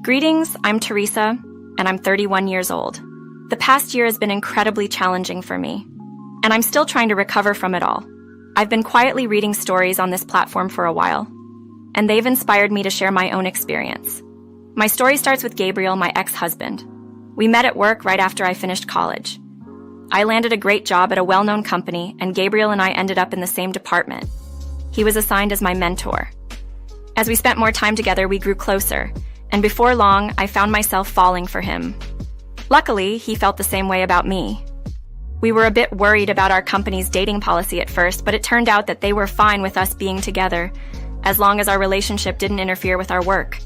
Greetings, I'm Teresa, and I'm 31 years old. The past year has been incredibly challenging for me, and I'm still trying to recover from it all. I've been quietly reading stories on this platform for a while, and they've inspired me to share my own experience. My story starts with Gabriel, my ex-husband. We met at work right after I finished college. I landed a great job at a well-known company, and Gabriel and I ended up in the same department. He was assigned as my mentor. As we spent more time together, we grew closer, and before long, I found myself falling for him. Luckily, he felt the same way about me. We were a bit worried about our company's dating policy at first, but it turned out that they were fine with us being together, as long as our relationship didn't interfere with our work.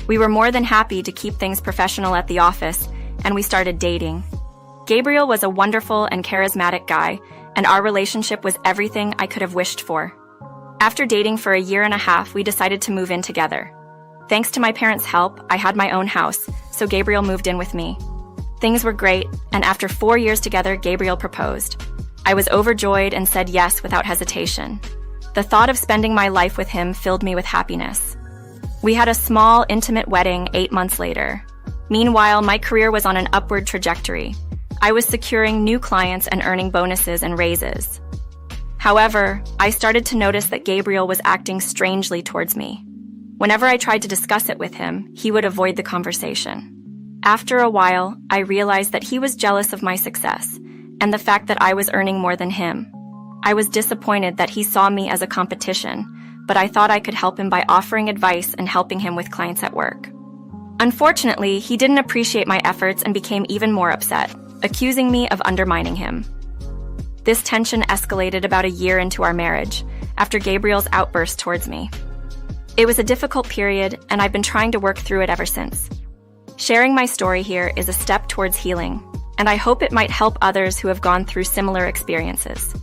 We were more than happy to keep things professional at the office, and we started dating. Gabriel was a wonderful and charismatic guy, and our relationship was everything I could have wished for. After dating for a year and a half, we decided to move in together. Thanks to my parents' help, I had my own house, so Gabriel moved in with me. Things were great, and after 4 years together, Gabriel proposed. I was overjoyed and said yes without hesitation. The thought of spending my life with him filled me with happiness. We had a small, intimate wedding 8 months later. Meanwhile, my career was on an upward trajectory. I was securing new clients and earning bonuses and raises. However, I started to notice that Gabriel was acting strangely towards me. Whenever I tried to discuss it with him, he would avoid the conversation. After a while, I realized that he was jealous of my success and the fact that I was earning more than him. I was disappointed that he saw me as a competition, but I thought I could help him by offering advice and helping him with clients at work. Unfortunately, he didn't appreciate my efforts and became even more upset, accusing me of undermining him. This tension escalated about a year into our marriage, after Gabriel's outburst towards me. It was a difficult period, and I've been trying to work through it ever since. Sharing my story here is a step towards healing, and I hope it might help others who have gone through similar experiences.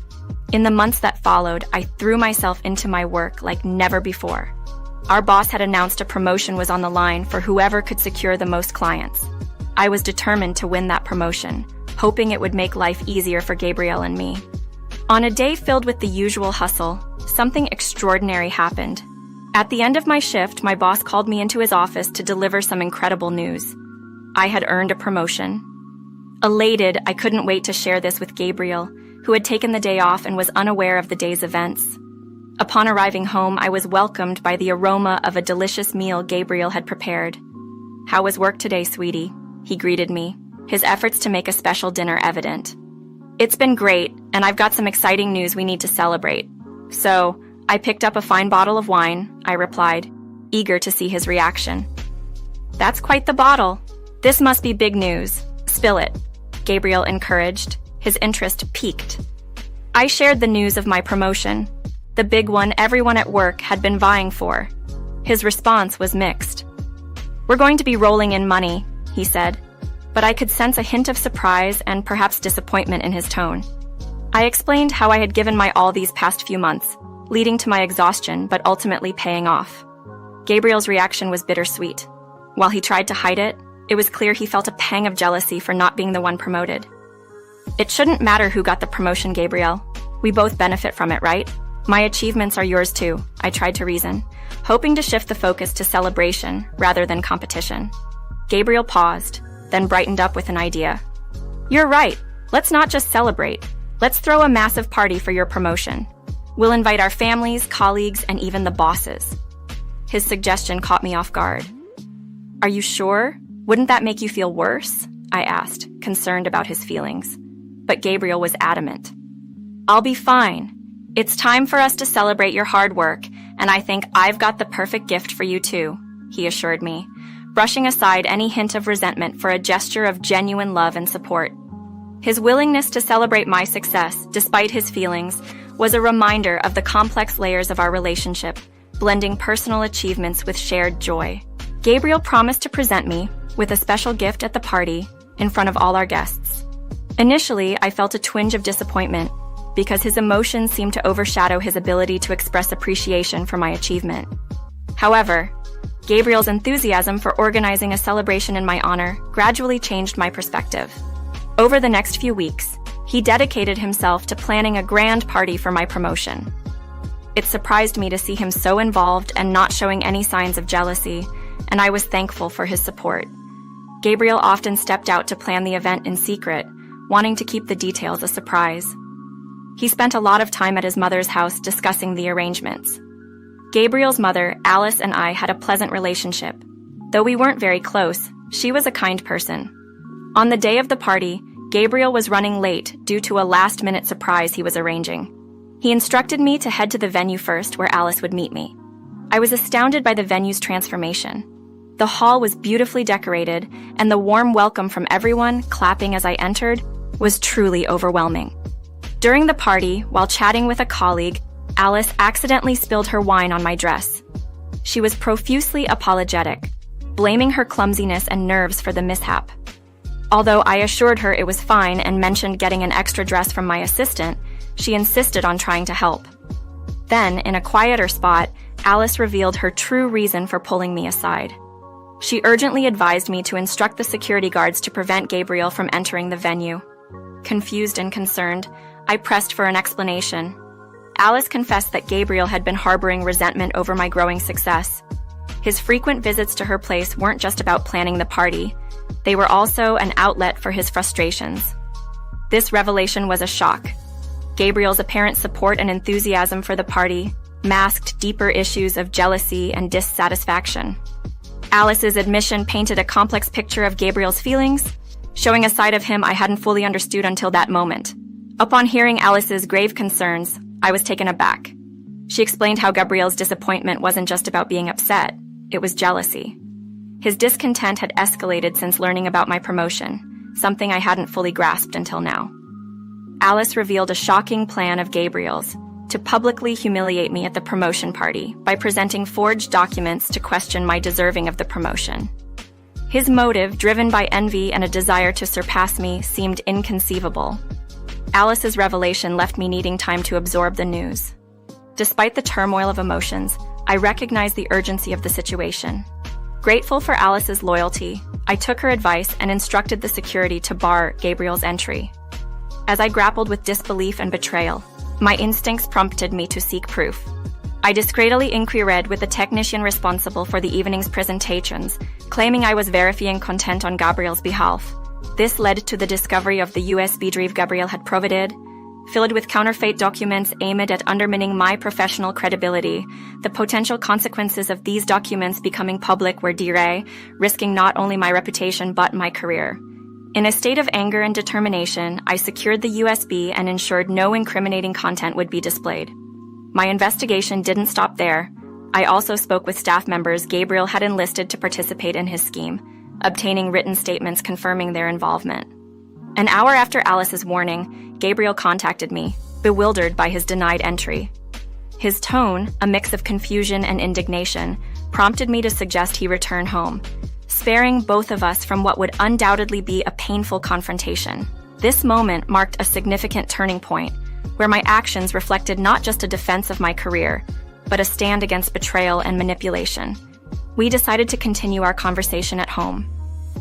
In the months that followed, I threw myself into my work like never before. Our boss had announced a promotion was on the line for whoever could secure the most clients. I was determined to win that promotion, hoping it would make life easier for Gabriel and me. On a day filled with the usual hustle, something extraordinary happened. At the end of my shift, my boss called me into his office to deliver some incredible news. I had earned a promotion. Elated, I couldn't wait to share this with Gabriel, who had taken the day off and was unaware of the day's events. Upon arriving home, I was welcomed by the aroma of a delicious meal Gabriel had prepared. "How was work today, sweetie?" he greeted me, his efforts to make a special dinner evident. "It's been great, and I've got some exciting news we need to celebrate. So, I picked up a fine bottle of wine," I replied, eager to see his reaction. "That's quite the bottle. This must be big news. Spill it," Gabriel encouraged, his interest piqued. I shared the news of my promotion, the big one everyone at work had been vying for. His response was mixed. "We're going to be rolling in money," he said, but I could sense a hint of surprise and perhaps disappointment in his tone. I explained how I had given my all these past few months, leading to my exhaustion but ultimately paying off. Gabriel's reaction was bittersweet. While he tried to hide it, it was clear he felt a pang of jealousy for not being the one promoted. "It shouldn't matter who got the promotion, Gabriel. We both benefit from it, right? My achievements are yours too," I tried to reason, hoping to shift the focus to celebration rather than competition. Gabriel paused, then brightened up with an idea. "You're right. Let's not just celebrate. Let's throw a massive party for your promotion. We'll invite our families, colleagues, and even the bosses." His suggestion caught me off guard. "Are you sure? Wouldn't that make you feel worse?" I asked, concerned about his feelings. But Gabriel was adamant. "I'll be fine. It's time for us to celebrate your hard work, and I think I've got the perfect gift for you too," he assured me, brushing aside any hint of resentment for a gesture of genuine love and support. His willingness to celebrate my success, despite his feelings, was a reminder of the complex layers of our relationship, blending personal achievements with shared joy. Gabriel promised to present me with a special gift at the party in front of all our guests. Initially, I felt a twinge of disappointment because his emotions seemed to overshadow his ability to express appreciation for my achievement. However, Gabriel's enthusiasm for organizing a celebration in my honor gradually changed my perspective. Over the next few weeks, he dedicated himself to planning a grand party for my promotion. It surprised me to see him so involved and not showing any signs of jealousy, and I was thankful for his support. Gabriel often stepped out to plan the event in secret, wanting to keep the details a surprise. He spent a lot of time at his mother's house discussing the arrangements. Gabriel's mother, Alice, and I had a pleasant relationship. Though we weren't very close, she was a kind person. On the day of the party, Gabriel was running late due to a last-minute surprise he was arranging. He instructed me to head to the venue first, where Alice would meet me. I was astounded by the venue's transformation. The hall was beautifully decorated, and the warm welcome from everyone, clapping as I entered, was truly overwhelming. During the party, while chatting with a colleague, Alice accidentally spilled her wine on my dress. She was profusely apologetic, blaming her clumsiness and nerves for the mishap. Although I assured her it was fine and mentioned getting an extra dress from my assistant, she insisted on trying to help. Then, in a quieter spot, Alice revealed her true reason for pulling me aside. She urgently advised me to instruct the security guards to prevent Gabriel from entering the venue. Confused and concerned, I pressed for an explanation. Alice confessed that Gabriel had been harboring resentment over my growing success. His frequent visits to her place weren't just about planning the party. They were also an outlet for his frustrations. This revelation was a shock. Gabriel's apparent support and enthusiasm for the party masked deeper issues of jealousy and dissatisfaction. Alice's admission painted a complex picture of Gabriel's feelings, showing a side of him I hadn't fully understood until that moment. Upon hearing Alice's grave concerns, I was taken aback. She explained how Gabriel's disappointment wasn't just about being upset, it was jealousy. His discontent had escalated since learning about my promotion, something I hadn't fully grasped until now. Alice revealed a shocking plan of Gabriel's to publicly humiliate me at the promotion party by presenting forged documents to question my deserving of the promotion. His motive, driven by envy and a desire to surpass me, seemed inconceivable. Alice's revelation left me needing time to absorb the news. Despite the turmoil of emotions, I recognized the urgency of the situation. Grateful for Alice's loyalty, I took her advice and instructed the security to bar Gabriel's entry. As I grappled with disbelief and betrayal, my instincts prompted me to seek proof. I discreetly inquired with the technician responsible for the evening's presentations, claiming I was verifying content on Gabriel's behalf. This led to the discovery of the USB drive Gabriel had provided. Filled with counterfeit documents aimed at undermining my professional credibility, the potential consequences of these documents becoming public were dire, risking not only my reputation but my career. In a state of anger and determination, I secured the USB and ensured no incriminating content would be displayed. My investigation didn't stop there. I also spoke with staff members Gabriel had enlisted to participate in his scheme, obtaining written statements confirming their involvement. An hour after Alice's warning, Gabriel contacted me, bewildered by his denied entry. His tone, a mix of confusion and indignation, prompted me to suggest he return home, sparing both of us from what would undoubtedly be a painful confrontation. This moment marked a significant turning point, where my actions reflected not just a defense of my career, but a stand against betrayal and manipulation. We decided to continue our conversation at home.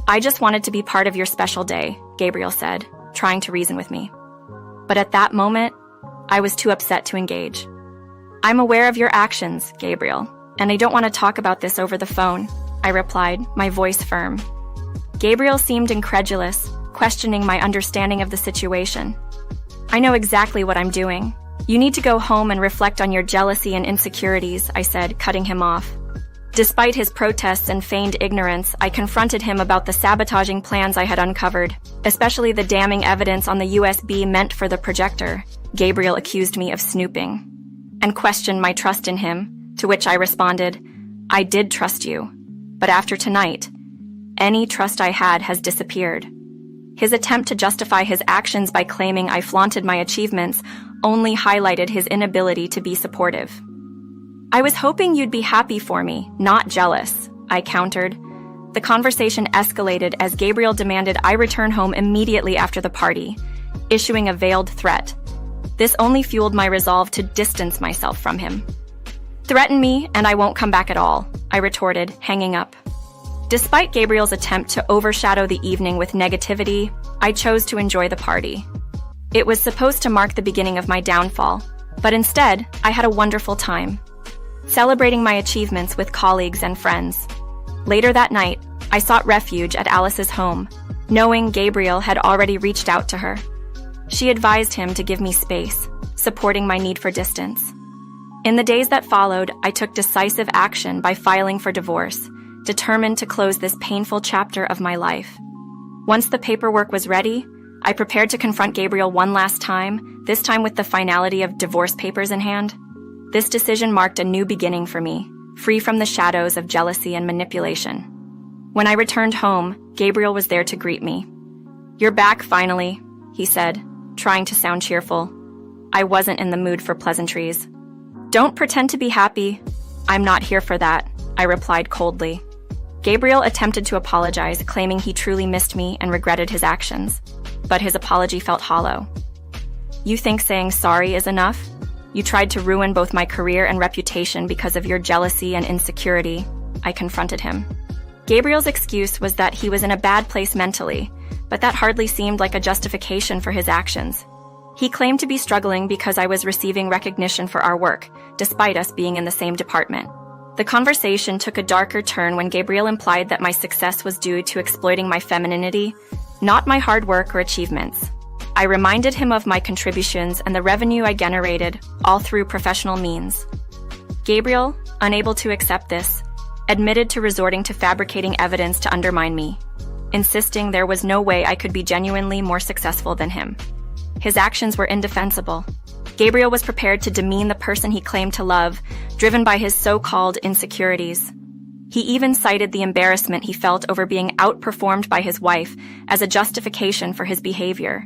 "I just wanted to be part of your special day," Gabriel said, trying to reason with me. But at that moment, I was too upset to engage. "I'm aware of your actions, Gabriel, and I don't want to talk about this over the phone," I replied, my voice firm. Gabriel seemed incredulous, questioning my understanding of the situation. "I know exactly what I'm doing. You need to go home and reflect on your jealousy and insecurities," I said, cutting him off. Despite his protests and feigned ignorance, I confronted him about the sabotaging plans I had uncovered, especially the damning evidence on the USB meant for the projector. Gabriel accused me of snooping and questioned my trust in him, to which I responded, "I did trust you, but after tonight, any trust I had has disappeared." His attempt to justify his actions by claiming I flaunted my achievements only highlighted his inability to be supportive. "I was hoping you'd be happy for me, not jealous," I countered. The conversation escalated as Gabriel demanded I return home immediately after the party, issuing a veiled threat. This only fueled my resolve to distance myself from him. "Threaten me, and I won't come back at all," I retorted, hanging up. Despite Gabriel's attempt to overshadow the evening with negativity, I chose to enjoy the party. It was supposed to mark the beginning of my downfall, but instead, I had a wonderful time, celebrating my achievements with colleagues and friends. Later that night, I sought refuge at Alice's home, knowing Gabriel had already reached out to her. She advised him to give me space, supporting my need for distance. In the days that followed, I took decisive action by filing for divorce, determined to close this painful chapter of my life. Once the paperwork was ready, I prepared to confront Gabriel one last time, this time with the finality of divorce papers in hand. This decision marked a new beginning for me, free from the shadows of jealousy and manipulation. When I returned home, Gabriel was there to greet me. "You're back, finally," he said, trying to sound cheerful. I wasn't in the mood for pleasantries. "Don't pretend to be happy. I'm not here for that," I replied coldly. Gabriel attempted to apologize, claiming he truly missed me and regretted his actions, but his apology felt hollow. "You think saying sorry is enough? You tried to ruin both my career and reputation because of your jealousy and insecurity," I confronted him. Gabriel's excuse was that he was in a bad place mentally, but that hardly seemed like a justification for his actions. He claimed to be struggling because I was receiving recognition for our work, despite us being in the same department. The conversation took a darker turn when Gabriel implied that my success was due to exploiting my femininity, not my hard work or achievements. I reminded him of my contributions and the revenue I generated, all through professional means. Gabriel, unable to accept this, admitted to resorting to fabricating evidence to undermine me, insisting there was no way I could be genuinely more successful than him. His actions were indefensible. Gabriel was prepared to demean the person he claimed to love, driven by his so-called insecurities. He even cited the embarrassment he felt over being outperformed by his wife as a justification for his behavior,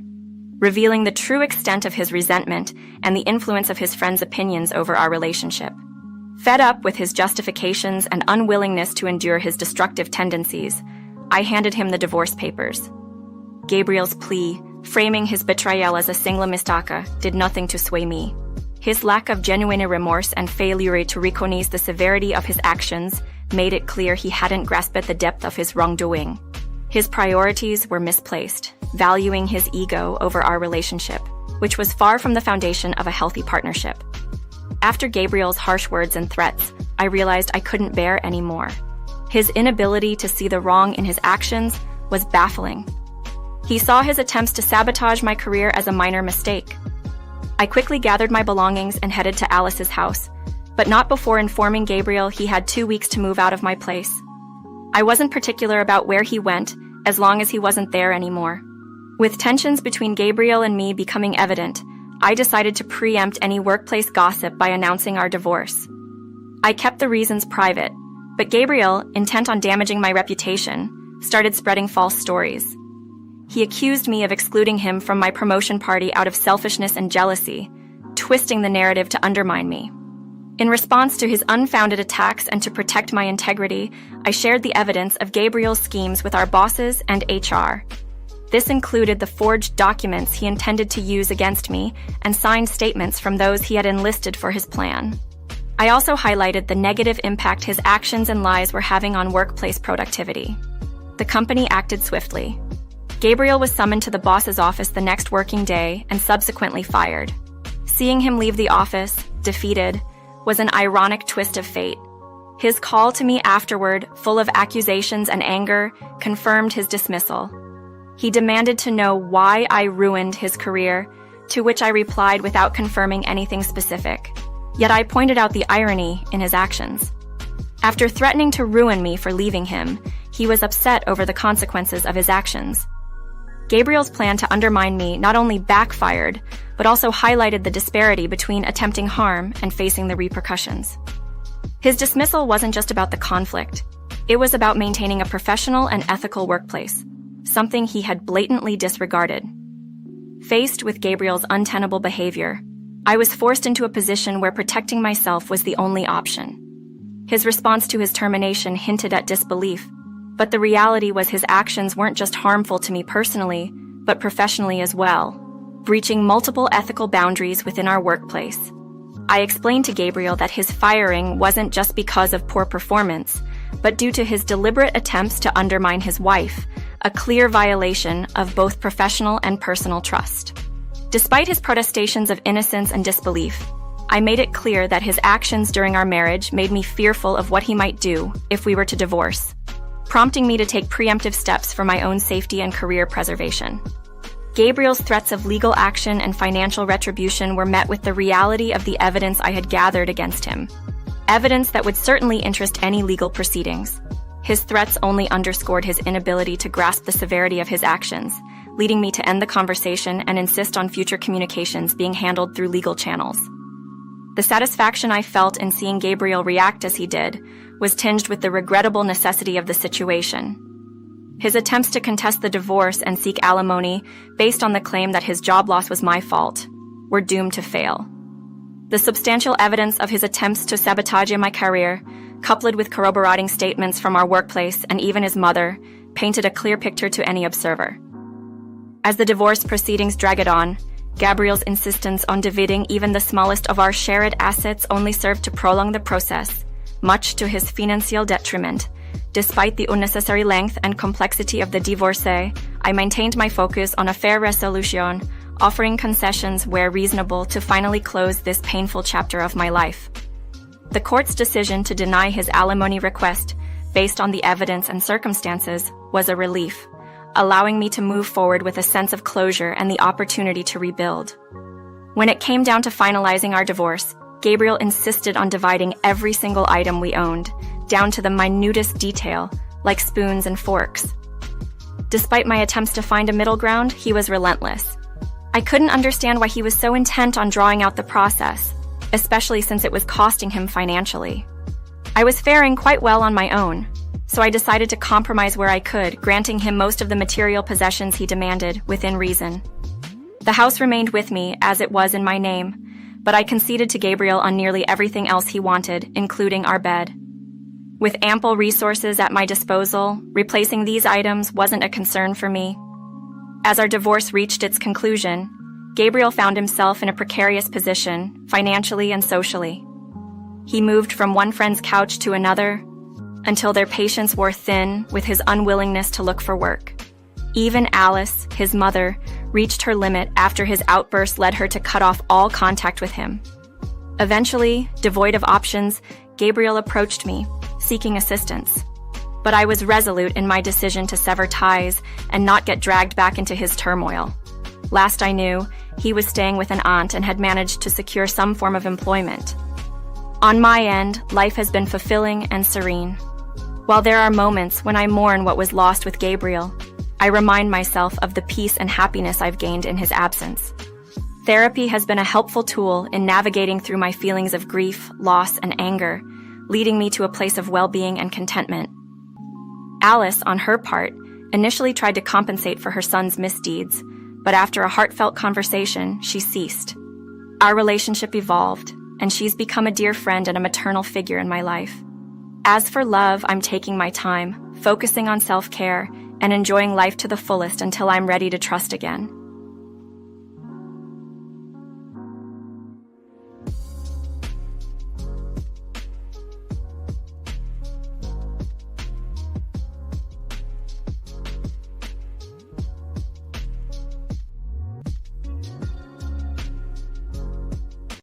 revealing the true extent of his resentment and the influence of his friends' opinions over our relationship. Fed up with his justifications and unwillingness to endure his destructive tendencies, I handed him the divorce papers. Gabriel's plea, framing his betrayal as a single mistake, did nothing to sway me. His lack of genuine remorse and failure to recognize the severity of his actions made it clear he hadn't grasped the depth of his wrongdoing. His priorities were misplaced, valuing his ego over our relationship, which was far from the foundation of a healthy partnership. After Gabriel's harsh words and threats, I realized I couldn't bear anymore. His inability to see the wrong in his actions was baffling. He saw his attempts to sabotage my career as a minor mistake. I quickly gathered my belongings and headed to Alice's house, but not before informing Gabriel he had 2 weeks to move out of my place. I wasn't particular about where he went, as long as he wasn't there anymore. With tensions between Gabriel and me becoming evident, I decided to preempt any workplace gossip by announcing our divorce. I kept the reasons private, but Gabriel, intent on damaging my reputation, started spreading false stories. He accused me of excluding him from my promotion party out of selfishness and jealousy, twisting the narrative to undermine me. In response to his unfounded attacks and to protect my integrity, I shared the evidence of Gabriel's schemes with our bosses and HR. This included the forged documents he intended to use against me and signed statements from those he had enlisted for his plan. I also highlighted the negative impact his actions and lies were having on workplace productivity. The company acted swiftly. Gabriel was summoned to the boss's office the next working day and subsequently fired. Seeing him leave the office, defeated, was an ironic twist of fate. His call to me afterward, full of accusations and anger, confirmed his dismissal. He demanded to know why I ruined his career, to which I replied without confirming anything specific. Yet I pointed out the irony in his actions. After threatening to ruin me for leaving him, he was upset over the consequences of his actions. Gabriel's plan to undermine me not only backfired, but also highlighted the disparity between attempting harm and facing the repercussions. His dismissal wasn't just about the conflict. It was about maintaining a professional and ethical workplace, something he had blatantly disregarded. Faced with Gabriel's untenable behavior, I was forced into a position where protecting myself was the only option. His response to his termination hinted at disbelief, but the reality was his actions weren't just harmful to me personally, but professionally as well, breaching multiple ethical boundaries within our workplace. I explained to Gabriel that his firing wasn't just because of poor performance, but due to his deliberate attempts to undermine his wife, a clear violation of both professional and personal trust. Despite his protestations of innocence and disbelief, I made it clear that his actions during our marriage made me fearful of what he might do if we were to divorce. prompting me to take preemptive steps for my own safety and career preservation. Gabriel's threats of legal action and financial retribution were met with the reality of the evidence I had gathered against him. Evidence that would certainly interest any legal proceedings. His threats only underscored his inability to grasp the severity of his actions, leading me to end the conversation and insist on future communications being handled through legal channels. The satisfaction I felt in seeing Gabriel react as he did was tinged with the regrettable necessity of the situation. His attempts to contest the divorce and seek alimony based on the claim that his job loss was my fault were doomed to fail. The substantial evidence of his attempts to sabotage my career, coupled with corroborating statements from our workplace and even his mother, painted a clear picture to any observer. As the divorce proceedings dragged on, Gabriel's insistence on dividing even the smallest of our shared assets only served to prolong the process, much to his financial detriment. Despite the unnecessary length and complexity of the divorce, I maintained my focus on a fair resolution, offering concessions where reasonable to finally close this painful chapter of my life. The court's decision to deny his alimony request, based on the evidence and circumstances, was a relief, allowing me to move forward with a sense of closure and the opportunity to rebuild. When it came down to finalizing our divorce, Gabriel insisted on dividing every single item we owned, down to the minutest detail, like spoons and forks. Despite my attempts to find a middle ground, he was relentless. I couldn't understand why he was so intent on drawing out the process, especially since it was costing him financially. I was faring quite well on my own, so I decided to compromise where I could, granting him most of the material possessions he demanded, within reason. The house remained with me, as it was in my name, but I conceded to Gabriel on nearly everything else he wanted, including our bed. With ample resources at my disposal, replacing these items wasn't a concern for me. As our divorce reached its conclusion, Gabriel found himself in a precarious position, financially and socially. He moved from one friend's couch to another, until their patience wore thin with his unwillingness to look for work. Even Alice, his mother, reached her limit after his outburst led her to cut off all contact with him. Eventually, devoid of options, Gabriel approached me, seeking assistance. But I was resolute in my decision to sever ties and not get dragged back into his turmoil. Last I knew, he was staying with an aunt and had managed to secure some form of employment. On my end, life has been fulfilling and serene. While there are moments when I mourn what was lost with Gabriel, I remind myself of the peace and happiness I've gained in his absence. Therapy has been a helpful tool in navigating through my feelings of grief, loss, and anger, leading me to a place of well-being and contentment. Alice, on her part, initially tried to compensate for her son's misdeeds, but after a heartfelt conversation, she ceased. Our relationship evolved, and she's become a dear friend and a maternal figure in my life. As for love, I'm taking my time, focusing on self-care, and enjoying life to the fullest until I'm ready to trust again.